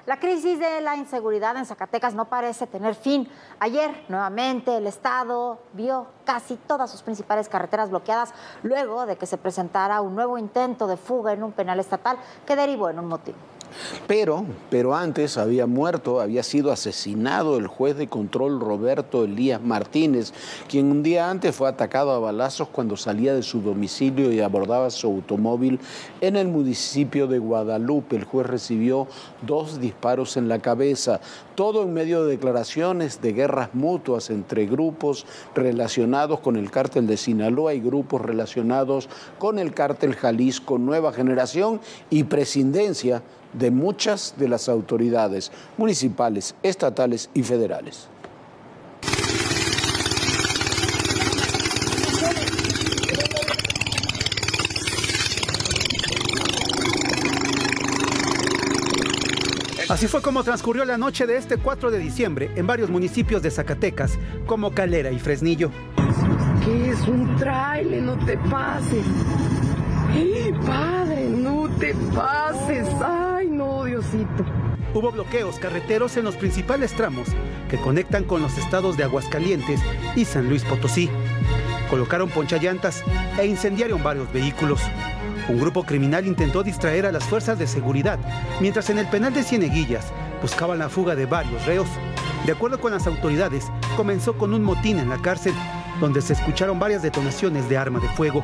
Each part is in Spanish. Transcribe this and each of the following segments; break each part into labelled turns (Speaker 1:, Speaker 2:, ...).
Speaker 1: La crisis de la inseguridad en Zacatecas no parece tener fin. Ayer, nuevamente, el Estado vio casi todas sus principales carreteras bloqueadas luego de que se presentara un nuevo intento de fuga en un penal estatal que derivó en un motín.
Speaker 2: Pero antes había sido asesinado el juez de control Roberto Elías Martínez, quien un día antes fue atacado a balazos cuando salía de su domicilio y abordaba su automóvil en el municipio de Guadalupe. El juez recibió 2 disparos en la cabeza, todo en medio de declaraciones de guerras mutuas entre grupos relacionados con el cártel de Sinaloa y grupos relacionados con el cártel Jalisco Nueva Generación y presidencia de muchas de las autoridades municipales, estatales y federales.
Speaker 3: Así fue como transcurrió la noche de este 4 de diciembre en varios municipios de Zacatecas, como Calera y Fresnillo.
Speaker 4: ¿Qué es un tráiler? No te pases. Padre, no te pases. Ay, no, Diosito.
Speaker 3: Hubo bloqueos carreteros en los principales tramos que conectan con los estados de Aguascalientes y San Luis Potosí. Colocaron ponchallantas e incendiaron varios vehículos. Un grupo criminal intentó distraer a las fuerzas de seguridad, mientras en el penal de Cieneguillas buscaban la fuga de varios reos. De acuerdo con las autoridades, comenzó con un motín en la cárcel, donde se escucharon varias detonaciones de arma de fuego.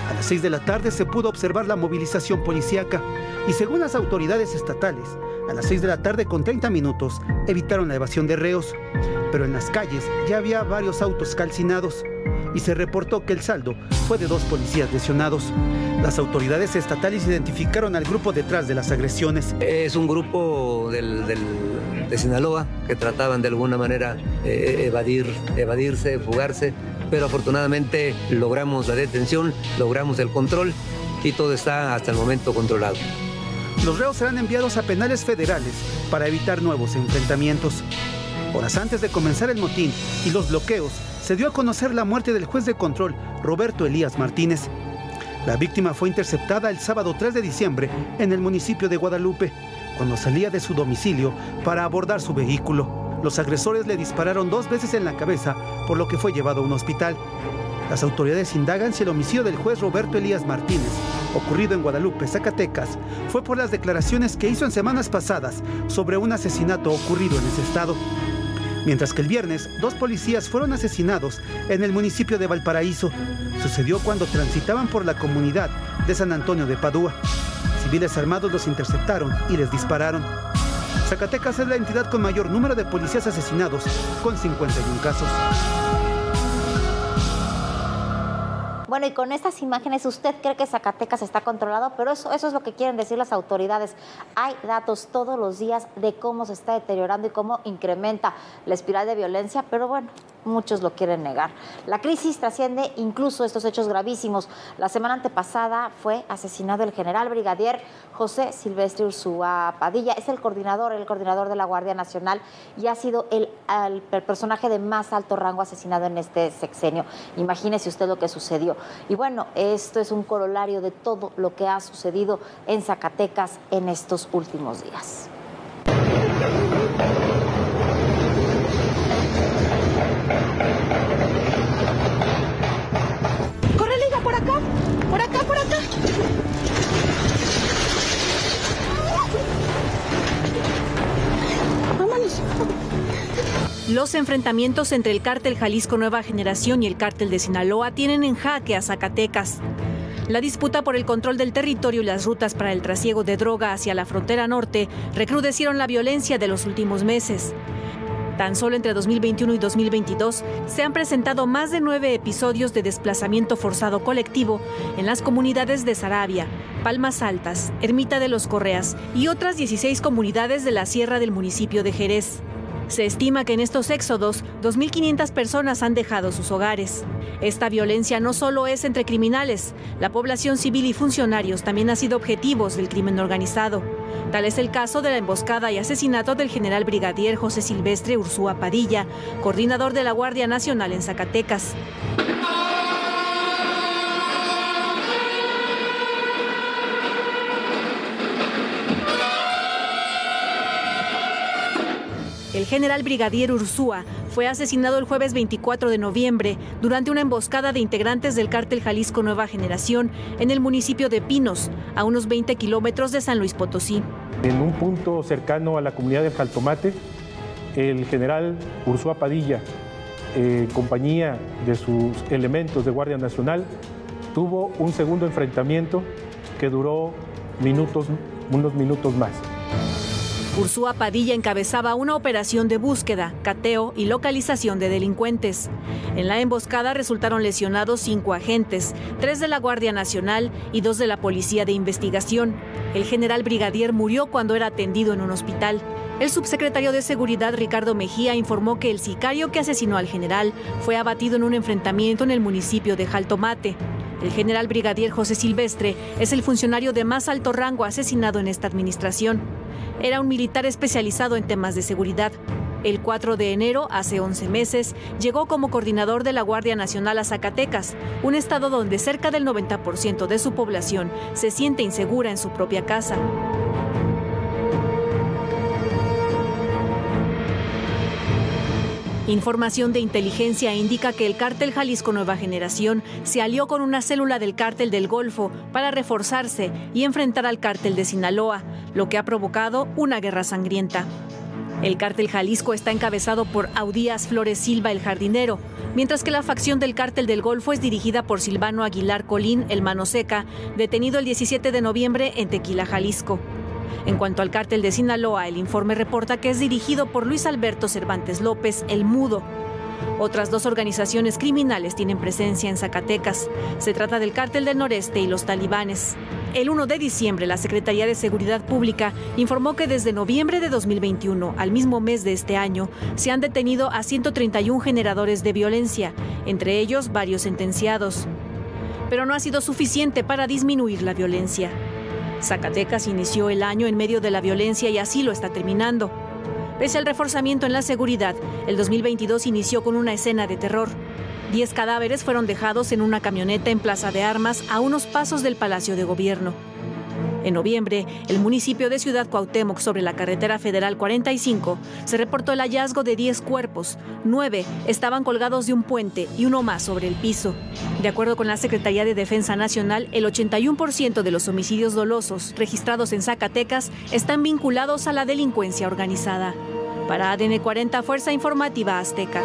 Speaker 3: A las 6 de la tarde se pudo observar la movilización policíaca y según las autoridades estatales, a las 6 de la tarde con 30 minutos evitaron la evasión de reos. Pero en las calles ya había varios autos calcinados y se reportó que el saldo fue de 2 policías lesionados. Las autoridades estatales identificaron al grupo detrás de las agresiones.
Speaker 5: Es un grupo de Sinaloa que trataban de alguna manera evadirse, fugarse, pero afortunadamente logramos la detención, logramos el control y todo está hasta el momento controlado.
Speaker 3: Los reos serán enviados a penales federales para evitar nuevos enfrentamientos. Horas antes de comenzar el motín y los bloqueos, se dio a conocer la muerte del juez de control Roberto Elías Martínez. La víctima fue interceptada el sábado 3 de diciembre en el municipio de Guadalupe, cuando salía de su domicilio para abordar su vehículo. Los agresores le dispararon 2 veces en la cabeza, por lo que fue llevado a un hospital. Las autoridades indagan si el homicidio del juez Roberto Elías Martínez, ocurrido en Guadalupe, Zacatecas, fue por las declaraciones que hizo en semanas pasadas sobre un asesinato ocurrido en ese estado. Mientras que el viernes, 2 policías fueron asesinados en el municipio de Valparaíso. Sucedió cuando transitaban por la comunidad de San Antonio de Padua. Civiles armados los interceptaron y les dispararon. Zacatecas es la entidad con mayor número de policías asesinados, con 51 casos.
Speaker 1: Bueno, y con estas imágenes, ¿usted cree que Zacatecas está controlado? Pero eso es lo que quieren decir las autoridades. Hay datos todos los días de cómo se está deteriorando y cómo incrementa la espiral de violencia, pero bueno, muchos lo quieren negar. La crisis trasciende incluso estos hechos gravísimos. La semana antepasada fue asesinado el general brigadier José Silvestre Ursúa Padilla. Es el coordinador de la Guardia Nacional y ha sido el personaje de más alto rango asesinado en este sexenio. Imagínese usted lo que sucedió. Y bueno, esto es un corolario de todo lo que ha sucedido en Zacatecas en estos últimos días.
Speaker 4: ¡Corre, Liga, por acá! ¡Por acá, por acá! ¡Vámonos!
Speaker 6: Los enfrentamientos entre el cártel Jalisco Nueva Generación y el cártel de Sinaloa tienen en jaque a Zacatecas. La disputa por el control del territorio y las rutas para el trasiego de droga hacia la frontera norte recrudecieron la violencia de los últimos meses. Tan solo entre 2021 y 2022 se han presentado más de 9 episodios de desplazamiento forzado colectivo en las comunidades de Saravia, Palmas Altas, Ermita de los Correas y otras 16 comunidades de la sierra del municipio de Jerez. Se estima que en estos éxodos, 2.500 personas han dejado sus hogares. Esta violencia no solo es entre criminales, la población civil y funcionarios también han sido objetivos del crimen organizado. Tal es el caso de la emboscada y asesinato del general brigadier José Silvestre Ursúa Padilla, coordinador de la Guardia Nacional en Zacatecas. El general brigadier Ursúa fue asesinado el jueves 24 de noviembre durante una emboscada de integrantes del cártel Jalisco Nueva Generación en el municipio de Pinos, a unos 20 kilómetros de San Luis Potosí.
Speaker 7: En un punto cercano a la comunidad de Jaltomate, el general Ursúa Padilla, compañía de sus elementos de Guardia Nacional, tuvo un segundo enfrentamiento que duró unos minutos más.
Speaker 6: Ursúa Padilla encabezaba una operación de búsqueda, cateo y localización de delincuentes. En la emboscada resultaron lesionados 5 agentes, 3 de la Guardia Nacional y 2 de la Policía de Investigación. El general brigadier murió cuando era atendido en un hospital. El subsecretario de Seguridad, Ricardo Mejía, informó que el sicario que asesinó al general fue abatido en un enfrentamiento en el municipio de Jaltomate. El general brigadier José Silvestre es el funcionario de más alto rango asesinado en esta administración. Era un militar especializado en temas de seguridad. El 4 de enero, hace 11 meses, llegó como coordinador de la Guardia Nacional a Zacatecas, un estado donde cerca del 90% de su población se siente insegura en su propia casa. Información de inteligencia indica que el cártel Jalisco Nueva Generación se alió con una célula del cártel del Golfo para reforzarse y enfrentar al cártel de Sinaloa, lo que ha provocado una guerra sangrienta. El cártel Jalisco está encabezado por Audías Flores Silva, el jardinero, mientras que la facción del cártel del Golfo es dirigida por Silvano Aguilar Colín, el Mano Seca, detenido el 17 de noviembre en Tequila, Jalisco. En cuanto al cártel de Sinaloa, el informe reporta que es dirigido por Luis Alberto Cervantes López, el Mudo. Otras 2 organizaciones criminales tienen presencia en Zacatecas. Se trata del Cártel del Noreste y los talibanes. El 1 de diciembre, la Secretaría de Seguridad Pública informó que desde noviembre de 2021 al mismo mes de este año se han detenido a 131 generadores de violencia, entre ellos varios sentenciados. Pero no ha sido suficiente para disminuir la violencia. Zacatecas inició el año en medio de la violencia y así lo está terminando. Pese al reforzamiento en la seguridad, el 2022 inició con una escena de terror. 10 cadáveres fueron dejados en una camioneta en Plaza de Armas a unos pasos del Palacio de Gobierno. En noviembre, el municipio de Ciudad Cuauhtémoc, sobre la carretera federal 45, se reportó el hallazgo de 10 cuerpos. 9 estaban colgados de un puente y uno más sobre el piso. De acuerdo con la Secretaría de Defensa Nacional, el 81% de los homicidios dolosos registrados en Zacatecas están vinculados a la delincuencia organizada. Para ADN 40, Fuerza Informativa Azteca.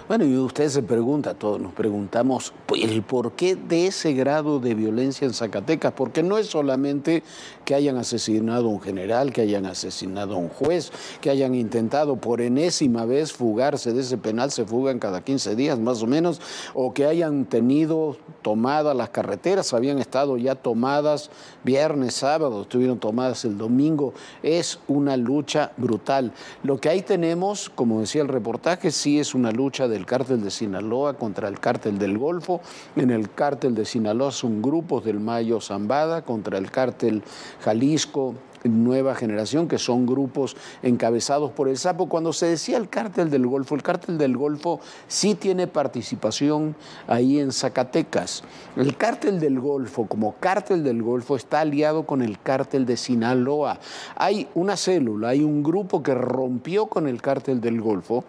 Speaker 2: Bueno, y usted se pregunta, todos nos preguntamos el porqué de ese grado de violencia en Zacatecas, porque no es solamente que hayan asesinado a un general, que hayan asesinado a un juez, que hayan intentado por enésima vez fugarse de ese penal, se fugan cada 15 días más o menos, o que hayan tenido tomadas las carreteras, habían estado ya tomadas viernes, sábado, estuvieron tomadas el domingo. Es una lucha brutal. Lo que ahí tenemos, como decía el reportaje, sí es una lucha del cártel de Sinaloa contra el cártel del Golfo. En el cártel de Sinaloa son grupos del Mayo Zambada contra el cártel Jalisco Nueva Generación, que son grupos encabezados por el Sapo. Cuando se decía el cártel del Golfo sí tiene participación ahí en Zacatecas. El cártel del Golfo, como cártel del Golfo, está aliado con el cártel de Sinaloa. Hay una célula, hay un grupo que rompió con el cártel del Golfo,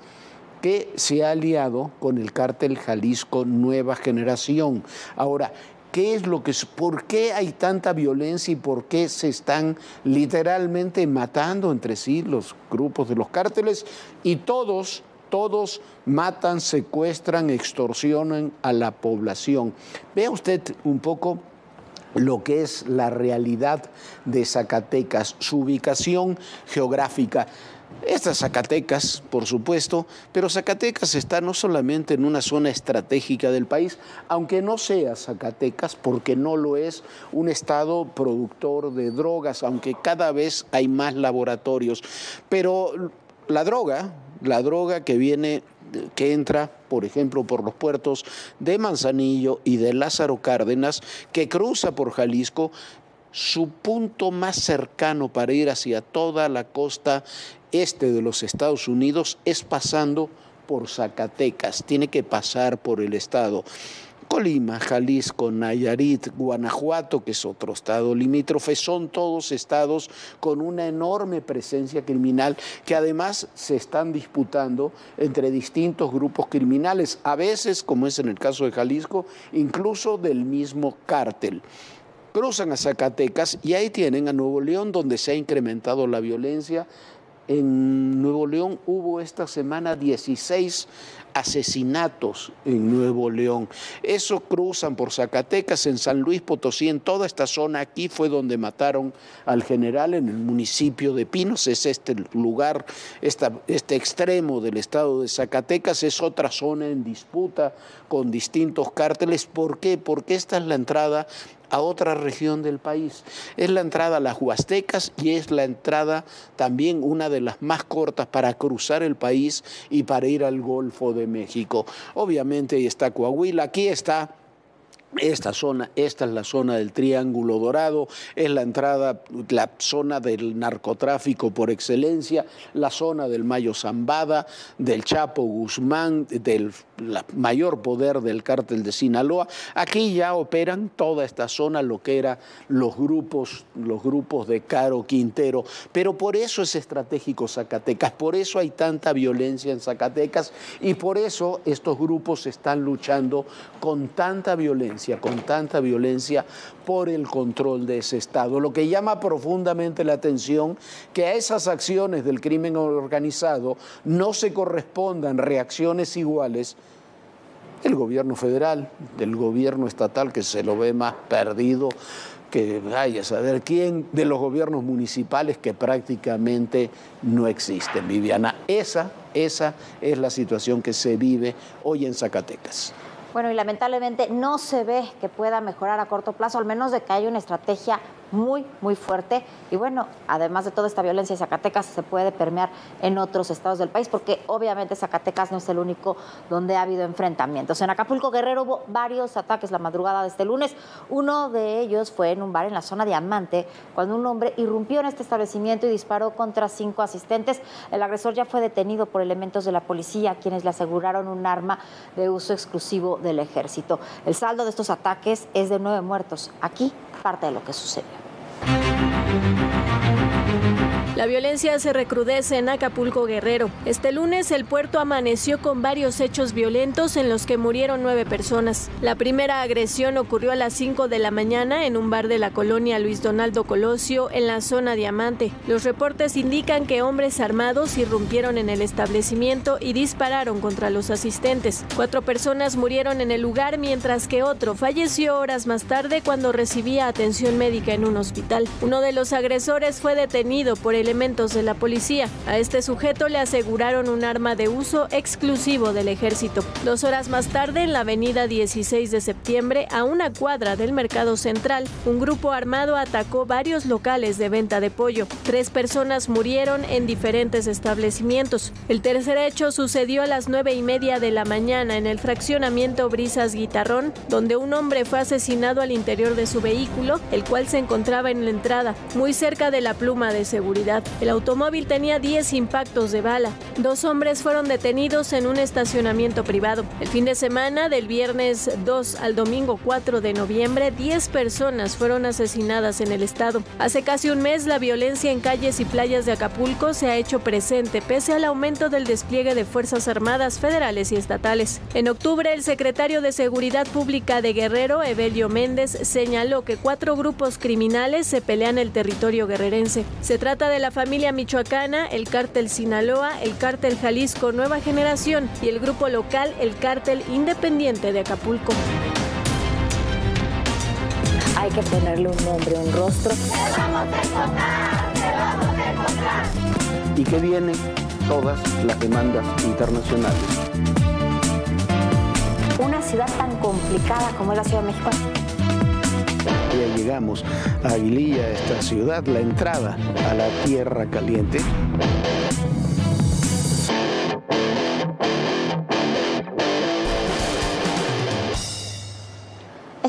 Speaker 2: que se ha aliado con el cártel Jalisco Nueva Generación. Ahora, ¿por qué hay tanta violencia y por qué se están literalmente matando entre sí los grupos de los cárteles? Y todos matan, secuestran, extorsionan a la población. Vea usted un poco lo que es la realidad de Zacatecas, su ubicación geográfica. Esta es Zacatecas, por supuesto, pero Zacatecas está no solamente en una zona estratégica del país, aunque no sea Zacatecas, porque no lo es, un estado productor de drogas, aunque cada vez hay más laboratorios. Pero la droga que entra, por ejemplo, por los puertos de Manzanillo y de Lázaro Cárdenas, que cruza por Jalisco, su punto más cercano para ir hacia toda la costa este de los Estados Unidos es pasando por Zacatecas, tiene que pasar por el estado. Colima, Jalisco, Nayarit, Guanajuato, que es otro estado limítrofe, son todos estados con una enorme presencia criminal que además se están disputando entre distintos grupos criminales, a veces, como es en el caso de Jalisco, incluso del mismo cártel. Cruzan a Zacatecas y ahí tienen a Nuevo León, donde se ha incrementado la violencia. En Nuevo León hubo esta semana 16 asesinatos en Nuevo León. Eso cruzan por Zacatecas, en San Luis Potosí, en toda esta zona. Aquí fue donde mataron al general, en el municipio de Pinos. Es este lugar, este extremo del estado de Zacatecas. Es otra zona en disputa con distintos cárteles. ¿Por qué? Porque esta es la entrada a otra región del país. Es la entrada a las Huastecas y es la entrada también una de las más cortas para cruzar el país y para ir al Golfo de México. Obviamente ahí está Coahuila, aquí está esta zona, esta es la zona del Triángulo Dorado, es la entrada, la zona del narcotráfico por excelencia, la zona del Mayo Zambada, del Chapo Guzmán, del mayor poder del cártel de Sinaloa. Aquí ya operan toda esta zona, lo que eran los grupos de Caro Quintero, pero por eso es estratégico Zacatecas, por eso hay tanta violencia en Zacatecas y por eso estos grupos están luchando con tanta violencia por el control de ese estado. Lo que llama profundamente la atención, que a esas acciones del crimen organizado no se correspondan reacciones iguales del gobierno federal, del gobierno estatal, que se lo ve más perdido que vaya a saber quién, de los gobiernos municipales que prácticamente no existen, Viviana. Esa es la situación que se vive hoy en Zacatecas.
Speaker 1: Bueno, y lamentablemente no se ve que pueda mejorar a corto plazo, al menos de que haya una estrategia muy, muy fuerte. Y bueno, además de toda esta violencia, Zacatecas se puede permear en otros estados del país, porque obviamente Zacatecas no es el único donde ha habido enfrentamientos. En Acapulco, Guerrero, hubo varios ataques la madrugada de este lunes. Uno de ellos fue en un bar en la zona Diamante, cuando un hombre irrumpió en este establecimiento y disparó contra 5 asistentes. El agresor ya fue detenido por elementos de la policía, quienes le aseguraron un arma de uso exclusivo del ejército. El saldo de estos ataques es de 9 muertos. Aquí parte de lo que sucedió.
Speaker 8: La violencia se recrudece en Acapulco, Guerrero. Este lunes el puerto amaneció con varios hechos violentos en los que murieron 9 personas. La primera agresión ocurrió a las 5 de la mañana en un bar de la colonia Luis Donaldo Colosio, en la zona Diamante. Los reportes indican que hombres armados irrumpieron en el establecimiento y dispararon contra los asistentes. 4 personas murieron en el lugar, mientras que otro falleció horas más tarde cuando recibía atención médica en un hospital. Uno de los agresores fue detenido por elementos de la policía. A este sujeto le aseguraron un arma de uso exclusivo del ejército. 2 horas más tarde, en la avenida 16 de septiembre, a una cuadra del Mercado Central, un grupo armado atacó varios locales de venta de pollo. 3 personas murieron en diferentes establecimientos. El tercer hecho sucedió a las 9:30 de la mañana en el fraccionamiento Brisas Guitarrón, donde un hombre fue asesinado al interior de su vehículo, el cual se encontraba en la entrada, muy cerca de la pluma de seguridad. El automóvil tenía 10 impactos de bala. 2 hombres fueron detenidos en un estacionamiento privado. El fin de semana, del viernes 2 al domingo 4 de noviembre, 10 personas fueron asesinadas en el estado. Hace casi un mes, la violencia en calles y playas de Acapulco se ha hecho presente, pese al aumento del despliegue de Fuerzas Armadas federales y estatales. En octubre, el secretario de Seguridad Pública de Guerrero, Evelio Méndez, señaló que 4 grupos criminales se pelean el territorio guerrerense. Se trata de la familia michoacana, el cártel Sinaloa, el cártel Jalisco Nueva Generación y el grupo local, el cártel Independiente de Acapulco.
Speaker 1: Hay que ponerle un nombre, un rostro.
Speaker 9: ¡Te vamos a encontrar! ¡Te vamos a encontrar!
Speaker 2: Y que vienen todas las demandas internacionales.
Speaker 1: Una ciudad tan complicada como es la Ciudad de México.
Speaker 2: Ya llegamos a Aguililla, esta ciudad, la entrada a la Tierra Caliente.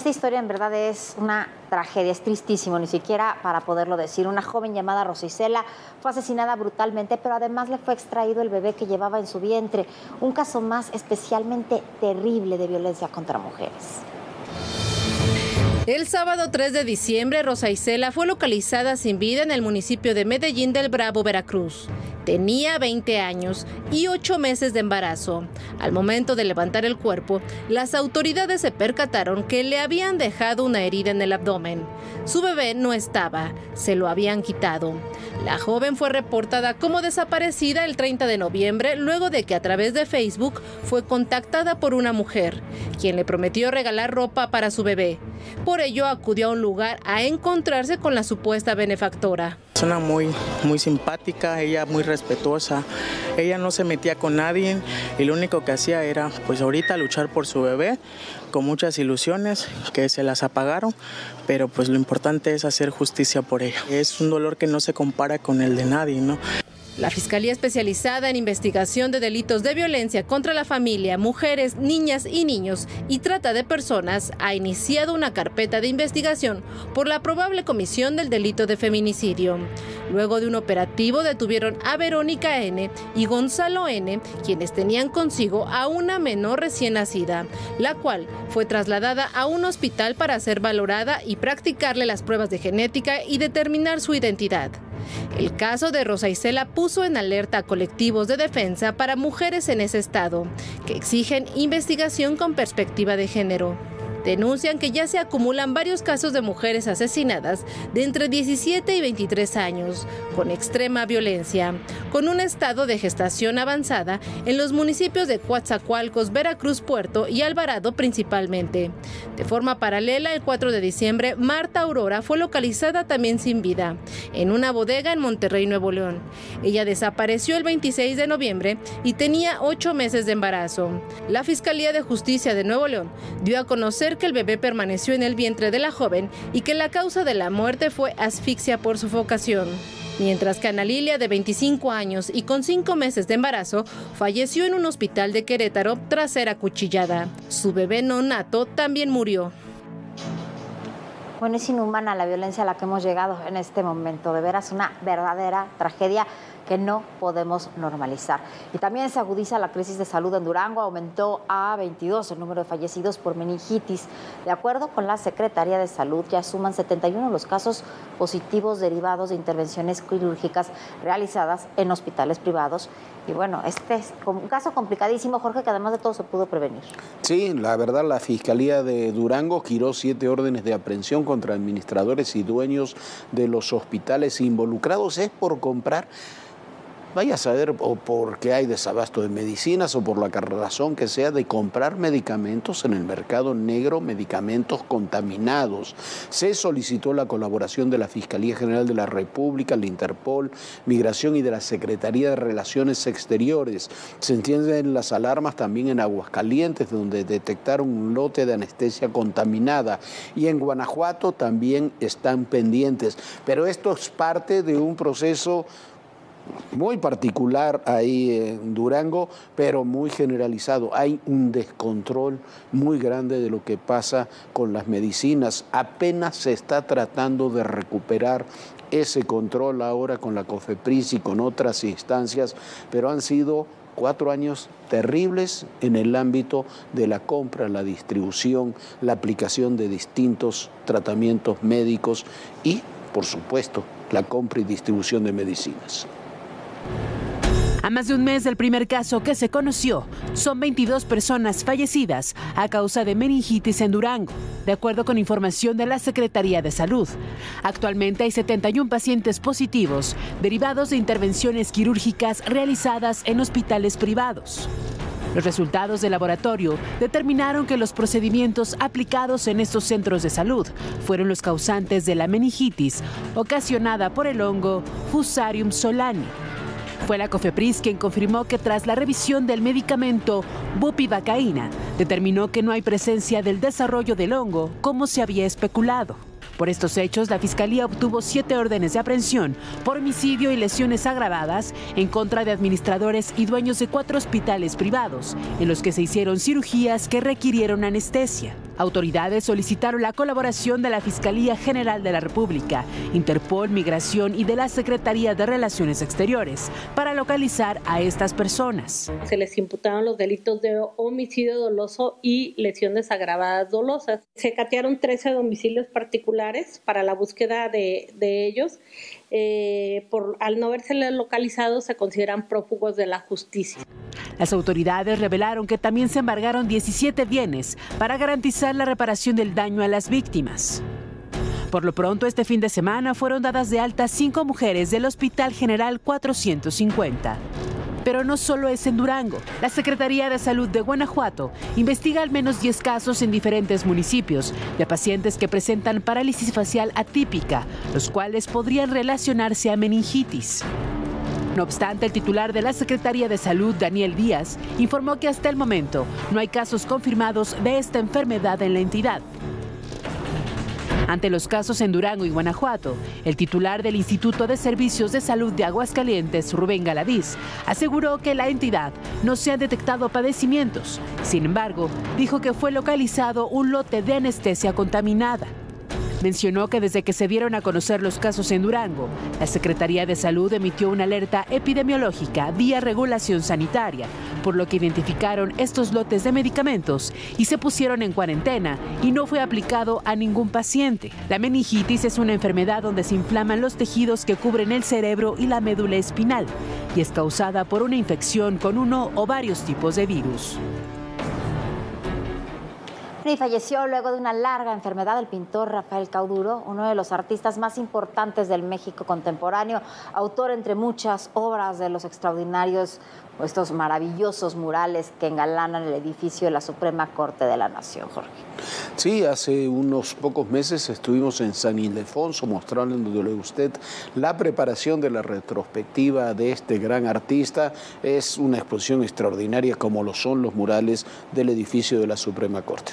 Speaker 1: Esta historia en verdad es una tragedia, es tristísimo, ni siquiera para poderlo decir. Una joven llamada Rosa Isela fue asesinada brutalmente, pero además le fue extraído el bebé que llevaba en su vientre. Un caso más especialmente terrible de violencia contra mujeres.
Speaker 10: El sábado 3 de diciembre, Rosa Isela fue localizada sin vida en el municipio de Medellín del Bravo, Veracruz. Tenía 20 años y 8 meses de embarazo. Al momento de levantar el cuerpo, las autoridades se percataron que le habían dejado una herida en el abdomen. Su bebé no estaba, se lo habían quitado. La joven fue reportada como desaparecida el 30 de noviembre, luego de que a través de Facebook fue contactada por una mujer, quien le prometió regalar ropa para su bebé. Por ello acudió a un lugar a encontrarse con la supuesta benefactora.
Speaker 11: Persona muy simpática, ella muy respetuosa, ella no se metía con nadie y lo único que hacía era pues ahorita luchar por su bebé con muchas ilusiones que se las apagaron, pero pues lo importante es hacer justicia por ella. Es un dolor que no se compara con el de nadie, ¿no?
Speaker 10: La Fiscalía Especializada en Investigación de Delitos de Violencia contra la Familia, Mujeres, Niñas y Niños y Trata de Personas ha iniciado una carpeta de investigación por la probable comisión del delito de feminicidio. Luego de un operativo detuvieron a Verónica N. y Gonzalo N., quienes tenían consigo a una menor recién nacida, la cual fue trasladada a un hospital para ser valorada y practicarle las pruebas de genética y determinar su identidad. El caso de Rosa Isela puso en alerta a colectivos de defensa para mujeres en ese estado, que exigen investigación con perspectiva de género. Denuncian que ya se acumulan varios casos de mujeres asesinadas de entre 17 y 23 años, con extrema violencia, con un estado de gestación avanzada en los municipios de Coatzacoalcos, Veracruz, Puerto y Alvarado principalmente. De forma paralela, el 4 de diciembre, Marta Aurora fue localizada también sin vida, en una bodega en Monterrey, Nuevo León. Ella desapareció el 26 de noviembre y tenía 8 meses de embarazo. La Fiscalía de Justicia de Nuevo León dio a conocer que el bebé permaneció en el vientre de la joven y que la causa de la muerte fue asfixia por sofocación. Mientras que Ana Lilia, de 25 años y con 5 meses de embarazo, falleció en un hospital de Querétaro tras ser acuchillada. Su bebé nonato también murió.
Speaker 1: Bueno, es inhumana la violencia a la que hemos llegado en este momento. De veras, una verdadera tragedia que no podemos normalizar. Y también se agudiza la crisis de salud en Durango. Aumentó a 22 el número de fallecidos por meningitis. De acuerdo con la Secretaría de Salud, ya suman 71 los casos positivos derivados de intervenciones quirúrgicas realizadas en hospitales privados. Y bueno, este es un caso complicadísimo, Jorge, que además de todo se pudo prevenir.
Speaker 2: Sí, la verdad, la Fiscalía de Durango giró 7 órdenes de aprehensión contra administradores y dueños de los hospitales involucrados. Es por comprar, vaya a saber, o porque hay desabasto de medicinas o por la razón que sea, de comprar medicamentos en el mercado negro, medicamentos contaminados. Se solicitó la colaboración de la Fiscalía General de la República, la Interpol, Migración y de la Secretaría de Relaciones Exteriores. Se encienden las alarmas también en Aguascalientes, donde detectaron un lote de anestesia contaminada. Y en Guanajuato también están pendientes. Pero esto es parte de un proceso muy particular ahí en Durango, pero muy generalizado. Hay un descontrol muy grande de lo que pasa con las medicinas. Apenas se está tratando de recuperar ese control ahora con la COFEPRIS y con otras instancias, pero han sido 4 años terribles en el ámbito de la compra, la distribución, la aplicación de distintos tratamientos médicos y, por supuesto, la compra y distribución de medicinas.
Speaker 12: A más de un mes del primer caso que se conoció, son 22 personas fallecidas a causa de meningitis en Durango, de acuerdo con información de la Secretaría de Salud. Actualmente hay 71 pacientes positivos derivados de intervenciones quirúrgicas realizadas en hospitales privados. Los resultados del laboratorio determinaron que los procedimientos aplicados en estos centros de salud fueron los causantes de la meningitis ocasionada por el hongo Fusarium solani. Fue la COFEPRIS quien confirmó que tras la revisión del medicamento bupivacaína, determinó que no hay presencia del desarrollo del hongo como se había especulado. Por estos hechos, la Fiscalía obtuvo 7 órdenes de aprehensión por homicidio y lesiones agravadas en contra de administradores y dueños de 4 hospitales privados, en los que se hicieron cirugías que requirieron anestesia. Autoridades solicitaron la colaboración de la Fiscalía General de la República, Interpol, Migración y de la Secretaría de Relaciones Exteriores para localizar a estas personas.
Speaker 13: Se les imputaron los delitos de homicidio doloso y lesiones agravadas dolosas. Se catearon 13 domicilios particulares para la búsqueda de ellos. Al no haberse localizado, se consideran prófugos de la justicia.
Speaker 12: Las autoridades revelaron que también se embargaron 17 bienes para garantizar la reparación del daño a las víctimas. Por lo pronto, este fin de semana fueron dadas de alta 5 mujeres del Hospital General 450. Pero no solo es en Durango. La Secretaría de Salud de Guanajuato investiga al menos 10 casos en diferentes municipios de pacientes que presentan parálisis facial atípica, los cuales podrían relacionarse a meningitis. No obstante, el titular de la Secretaría de Salud, Daniel Díaz, informó que hasta el momento no hay casos confirmados de esta enfermedad en la entidad. Ante los casos en Durango y Guanajuato, el titular del Instituto de Servicios de Salud de Aguascalientes, Rubén Galadís, aseguró que en la entidad no se han detectado padecimientos. Sin embargo, dijo que fue localizado un lote de anestesia contaminada. Mencionó que desde que se dieron a conocer los casos en Durango, la Secretaría de Salud emitió una alerta epidemiológica vía regulación sanitaria, por lo que identificaron estos lotes de medicamentos y se pusieron en cuarentena y no fue aplicado a ningún paciente. La meningitis es una enfermedad donde se inflaman los tejidos que cubren el cerebro y la médula espinal y es causada por una infección con uno o varios tipos de virus.
Speaker 1: Y falleció luego de una larga enfermedad el pintor Rafael Cauduro, uno de los artistas más importantes del México contemporáneo, autor entre muchas obras de los extraordinarios, estos maravillosos murales que engalanan el edificio de la Suprema Corte de la Nación, Jorge.
Speaker 2: Sí, hace unos pocos meses estuvimos en San Ildefonso mostrándole a usted la preparación de la retrospectiva de este gran artista. Es una exposición extraordinaria como lo son los murales del edificio de la Suprema Corte.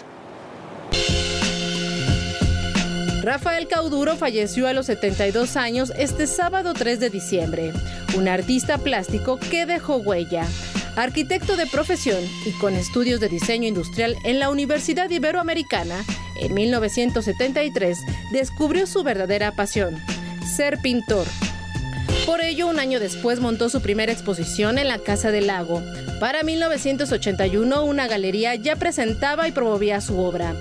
Speaker 10: Rafael Cauduro falleció a los 72 años este sábado 3 de diciembre, un artista plástico que dejó huella. Arquitecto de profesión y con estudios de diseño industrial en la Universidad Iberoamericana, en 1973 descubrió su verdadera pasión, ser pintor. Por ello, un año después montó su primera exposición en la Casa del Lago. Para 1981, una galería ya presentaba y promovía su obra.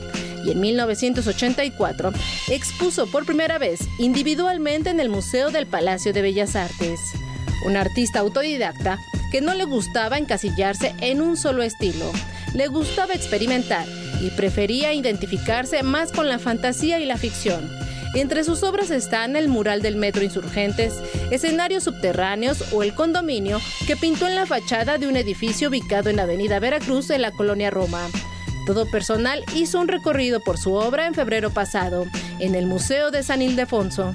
Speaker 10: Y en 1984 expuso por primera vez individualmente en el Museo del Palacio de Bellas Artes. Un artista autodidacta que no le gustaba encasillarse en un solo estilo. Le gustaba experimentar y prefería identificarse más con la fantasía y la ficción. Entre sus obras están el mural del Metro Insurgentes, escenarios subterráneos o el condominio que pintó en la fachada de un edificio ubicado en la avenida Veracruz en la colonia Roma. Todo Personal hizo un recorrido por su obra en febrero pasado, en el Museo de San Ildefonso.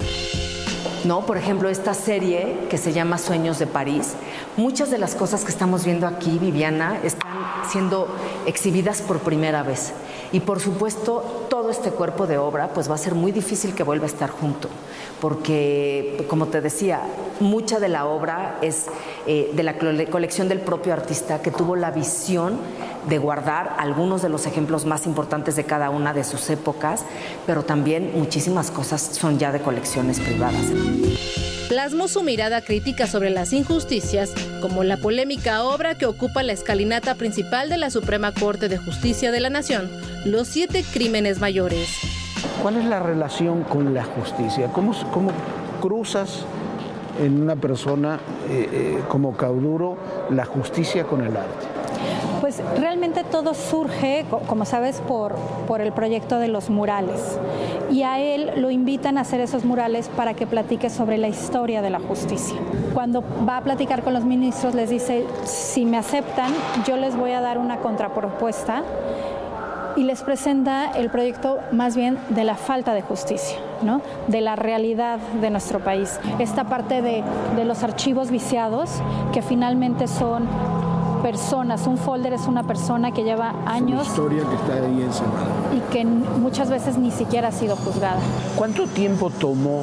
Speaker 14: ¿No? Por ejemplo, esta serie que se llama Sueños de París, muchas de las cosas que estamos viendo aquí, Viviana, están siendo exhibidas por primera vez. Y por supuesto, todo este cuerpo de obra pues va a ser muy difícil que vuelva a estar junto, porque, como te decía, mucha de la obra es de la colección del propio artista, que tuvo la visión de guardar algunos de los ejemplos más importantes de cada una de sus épocas, pero también muchísimas cosas son ya de colecciones privadas.
Speaker 10: Plasmó su mirada crítica sobre las injusticias, como la polémica obra que ocupa la escalinata principal de la Suprema Corte de Justicia de la Nación, Los 7 Crímenes Mayores.
Speaker 2: ¿Cuál es la relación con la justicia? ¿Cómo cruzas en una persona como Cauduro la justicia con el arte?
Speaker 15: Pues realmente todo surge, como sabes, por el proyecto de los murales. Y a él lo invitan a hacer esos murales para que platique sobre la historia de la justicia. Cuando va a platicar con los ministros, les dice, si me aceptan, yo les voy a dar una contrapropuesta, y les presenta el proyecto más bien de la falta de justicia, ¿no? De la realidad de nuestro país. Esta parte de los archivos viciados, que finalmente son personas. Un folder es una persona que lleva años.
Speaker 2: Una historia que está ahí encerrada.
Speaker 15: Y que muchas veces ni siquiera ha sido juzgada.
Speaker 2: ¿Cuánto tiempo tomó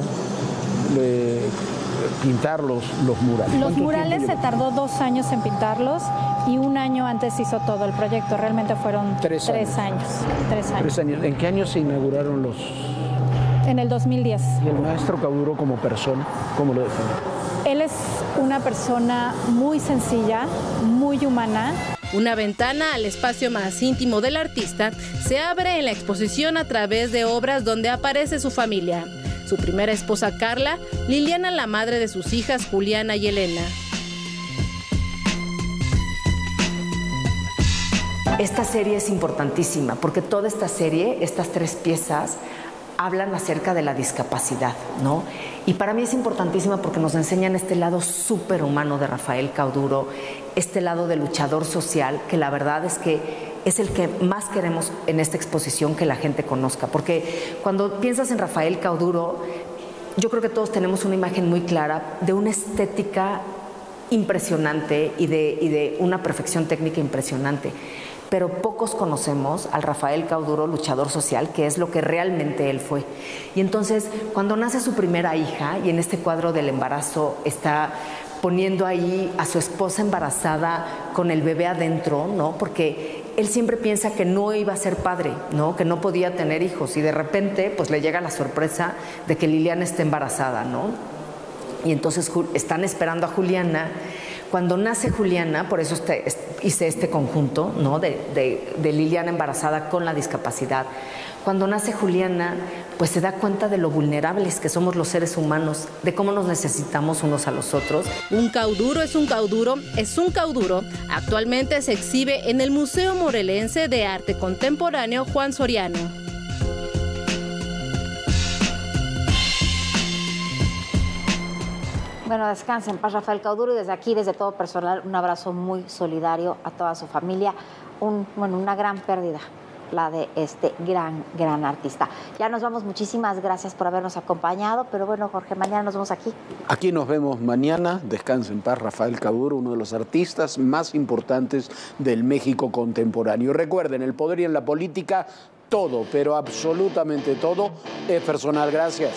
Speaker 2: pintar los murales?
Speaker 15: Los murales se tardó 2 años en pintarlos y 1 año antes hizo todo el proyecto. Realmente fueron 3 años. 3 años.
Speaker 2: 3 años. ¿En qué año se inauguraron los...?
Speaker 15: En el 2010.
Speaker 2: ¿Y el maestro Cauduro como persona, cómo lo define?
Speaker 15: Él es una persona muy sencilla, muy humana.
Speaker 10: Una ventana al espacio más íntimo del artista se abre en la exposición a través de obras donde aparece su familia. Su primera esposa Carla, Liliana la madre de sus hijas Juliana y Elena.
Speaker 14: Esta serie es importantísima porque toda esta serie, estas 3 piezas, hablan acerca de la discapacidad, ¿no? Y para mí es importantísima porque nos enseñan este lado súper humano de Rafael Cauduro, este lado de luchador social, que la verdad es que es el que más queremos en esta exposición que la gente conozca. Porque cuando piensas en Rafael Cauduro, yo creo que todos tenemos una imagen muy clara de una estética impresionante y de una perfección técnica impresionante. Pero pocos conocemos al Rafael Cauduro, luchador social, que es lo que realmente él fue. Y entonces, cuando nace su primera hija, y en este cuadro del embarazo está poniendo ahí a su esposa embarazada con el bebé adentro, ¿no? Porque él siempre piensa que no iba a ser padre, ¿no? Que no podía tener hijos, y de repente pues le llega la sorpresa de que Liliana está embarazada, ¿no? Y entonces están esperando a Juliana. Cuando nace Juliana, por eso hice este conjunto, ¿no? de Liliana embarazada con la discapacidad. Cuando nace Juliana, pues se da cuenta de lo vulnerables que somos los seres humanos, de cómo nos necesitamos unos a los otros.
Speaker 10: Un cauduro es un cauduro, es un cauduro. Actualmente se exhibe en el Museo Morelense de Arte Contemporáneo Juan Soriano.
Speaker 1: Bueno, descansa en paz Rafael Cauduro, y desde aquí, desde todo personal, un abrazo muy solidario a toda su familia. Una gran pérdida, la de este gran artista. Ya nos vamos, muchísimas gracias por habernos acompañado, pero bueno, Jorge, mañana nos vemos aquí.
Speaker 2: Aquí nos vemos mañana. Descansa en paz Rafael Cauduro, uno de los artistas más importantes del México contemporáneo. Recuerden, el poder y en la política, todo, pero absolutamente todo, es personal. Gracias.